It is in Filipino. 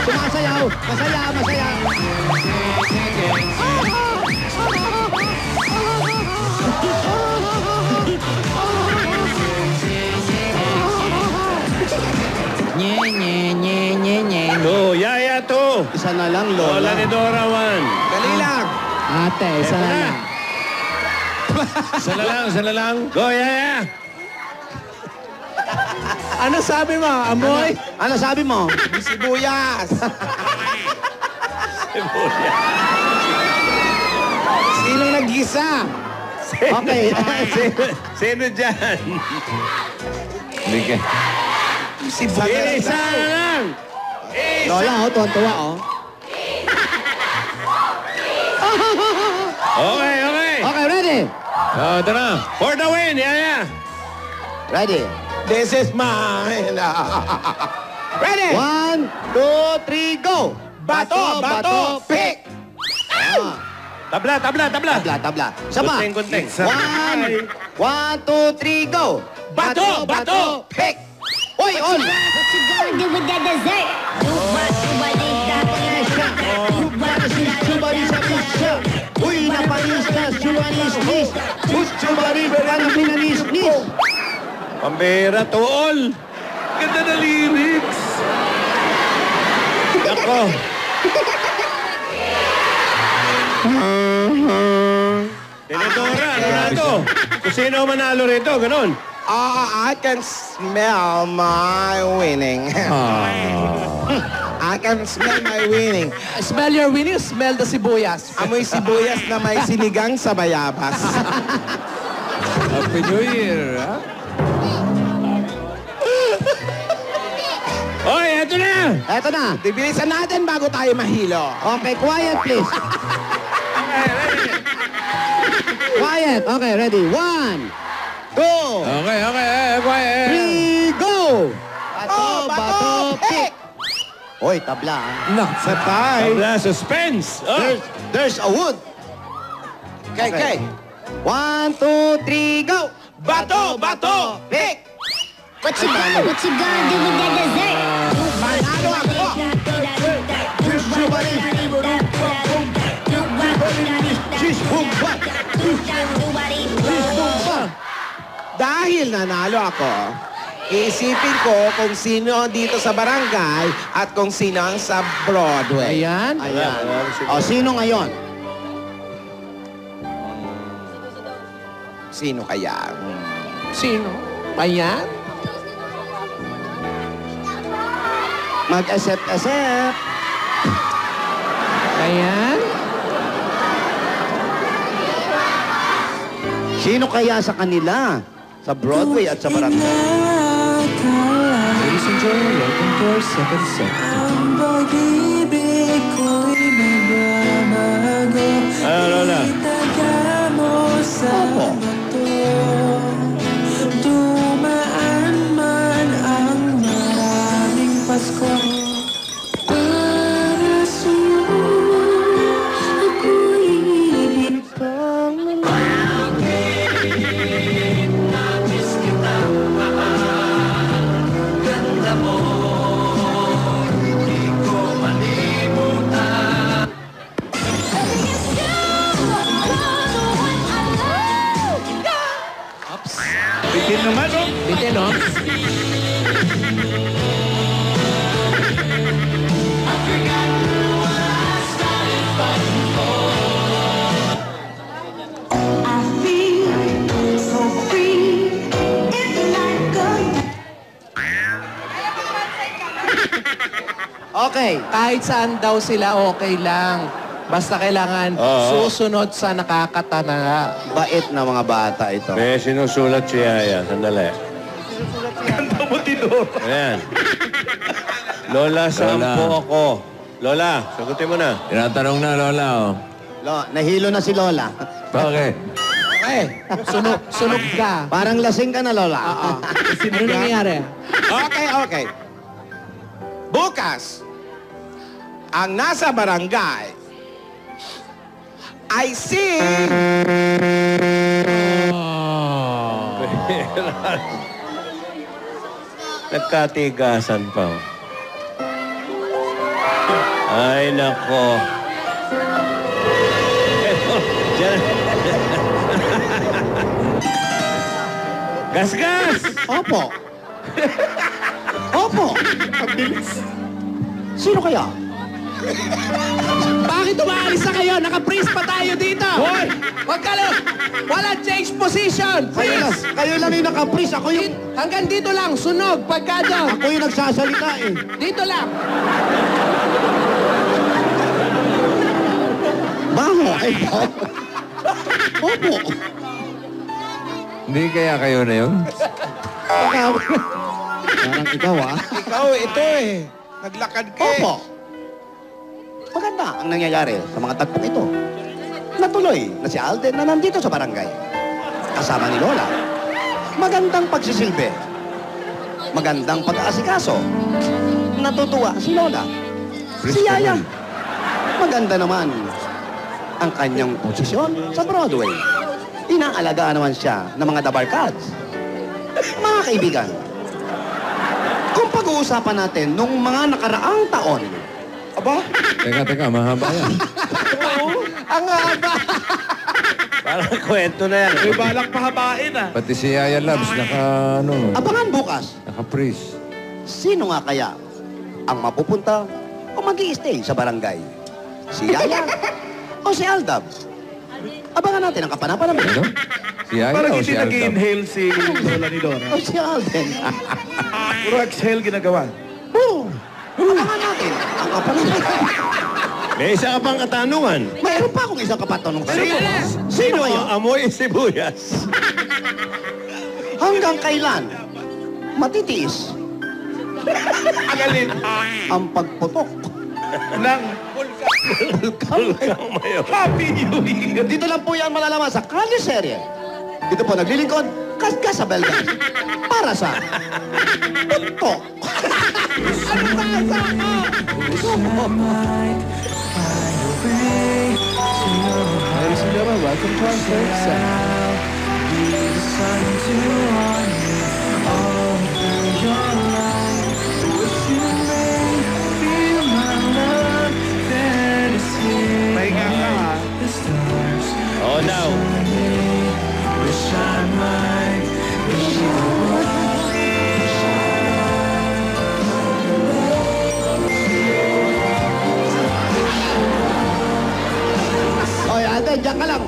Sumasayaw. Masaya, masaya. Nye, nye, nye, nye, nye. To, Yaya to. Isa na lang, Lola Lola. ni Dora Juan. Dali lang. Ate, isa na lang. Isa na lang. Go, Yaya. Ano sabi mo, amoy? Ano sabi mo? Sibuyas. Sinong nag-isa? Okay. Sino dyan? Sibuyas. Isa na lang. Lola, oh, tuwan-tuwa, oh. Okay, okay. Okay, ready? Ito na. For the win, Yaya. Ready. This is mine. Ready? 1, 2, 3, go! Bato, bato, pick. Ah, Tabla, tabla, tabla. tabla, tabla. Sama. Kunting, kunting. 1, 2, 3, go! Bato, bato, pick! Oy, on! What you gonna do with that dessert? Uy, napanis na, suwanis-nis. Chubari, ano pinanis-nis? Pambera, tool. Ganda na lyrics. Ako. Tinidora, ano na ito? Kung sino ang manalo rito, ganun. I can smell my winning. I can smell my winning. Smell your winning, smell the sibuyas. Amoy sibuyas na may sinigang sa bayabas. Happy New Year, ha? Oy, eto na! Eto na. Dibilisan natin bago tayo mahilo. Okay, quiet, please. Quiet. Okay, ready. 1, 2, Okay, okay, quiet. 3, go! Bato, bato, pick! pick. Oy, tabla, ah. No. Sabay. Tabla, suspense. Oh. There's a wood. Kay, kay. 1, 2, 3, go! Bato, bato, pick. What you gonna do with that dessert? Manalo ako. Dahil nanalo ako, iisipin ko kung sino dito sa barangay at kung sino ang sa Broadway. Ayan. Ayan. O, sino ngayon? Sino kaya? Sino? Ayan. Mag-accept-accept. Ayan. Sino kaya sa kanila? Sa Broadway at sa barangay? Ladies and gentlemen, welcome to our second set. Lola. Opo. Dumaan man ang maraming Pasko. Para sa'yo, ako'y ibig pang Bitin naman, oh. Bitin, no? I feel so free. It's like a Okay. Kahit saan daw sila, okay lang. Basta kailangan Oo. susunod sa nakakatana. Bait na mga bata ito. May sinusulat si Yaya. Sandali. Ganda mo, Tidor. Ayan. Lola, saan po ako? Lola, sagutin mo na. Tinatanong na, Lola, oh. Nahilo na si Lola. Bakit? Okay. Sunog ka. Parang lasing ka na, Lola. Ano nangyayari? Okay, okay. Bukas, ang nasa barangay ay si... Nagkatigasan pa. Oh. Ay, nako. Diyan. Gas-gas! Opo. Opo. Sino kaya? Bakit umaalis na kayo? Naka-freeze pa tayo dito! Hoy! Huwag ka lang! Walang change position! Freeze! Kayo lang yung naka-freeze. Ako yung... Hanggang dito lang, sunog, pagka doon. Ako yung nagsasalita eh. Dito lang. Baho. Ay, baho. Opo. Hindi kaya kayo na yun? Parang ikaw ah. Ikaw, ito eh. Naglakad ka eh. Opo. Maganda ang nangyayari sa mga tagpong ito. Natuloy na si Alden na nandito sa barangay. Kasama ni Lola. Magandang pagsisilbi. Magandang pag-aasikaso. Natutuwa si Lola. Si Yaya. Maganda naman ang kanyang posisyon sa Broadway. Inaalagaan naman siya ng mga dabarkads. Mga kaibigan, kung pag-uusapan natin nung mga nakaraang taon, aba, Teka, mahaba yan. Ang haba. Parang kwento na yan. May balak pahabain ah. Pati si Yaya Labs abangan bukas, naka-freeze. sino nga kaya ang mapupunta o mag-i-stay sa barangay? Si Yaya o si Aldab? Abangan natin ang kapanapanabik. Ano? Si Yaya Parang o hindi si Aldab? nag-inhale si Lola ni Dora. O si Alden. Puro exhale ginagawa. Oo. Abangan natin ang kapanapanabik. May isa ka pang katanungan. Mayroon pa akong isang kapatanong. Sino kaya? ang amoy sibuyas? Hanggang kailan matitiis Agalin. ang pagputok Nang Bulkang mayo. Happy New Year. Dito lang po yan malalaman sa Kalye Serye. Dito po naglilingkod, Kaskas sa Belgas. Para sa Putok. Ladies and gentlemen, welcome to our third set. Pahinga ka ha. Oh, now. Oy, Alden, diyan ka lang.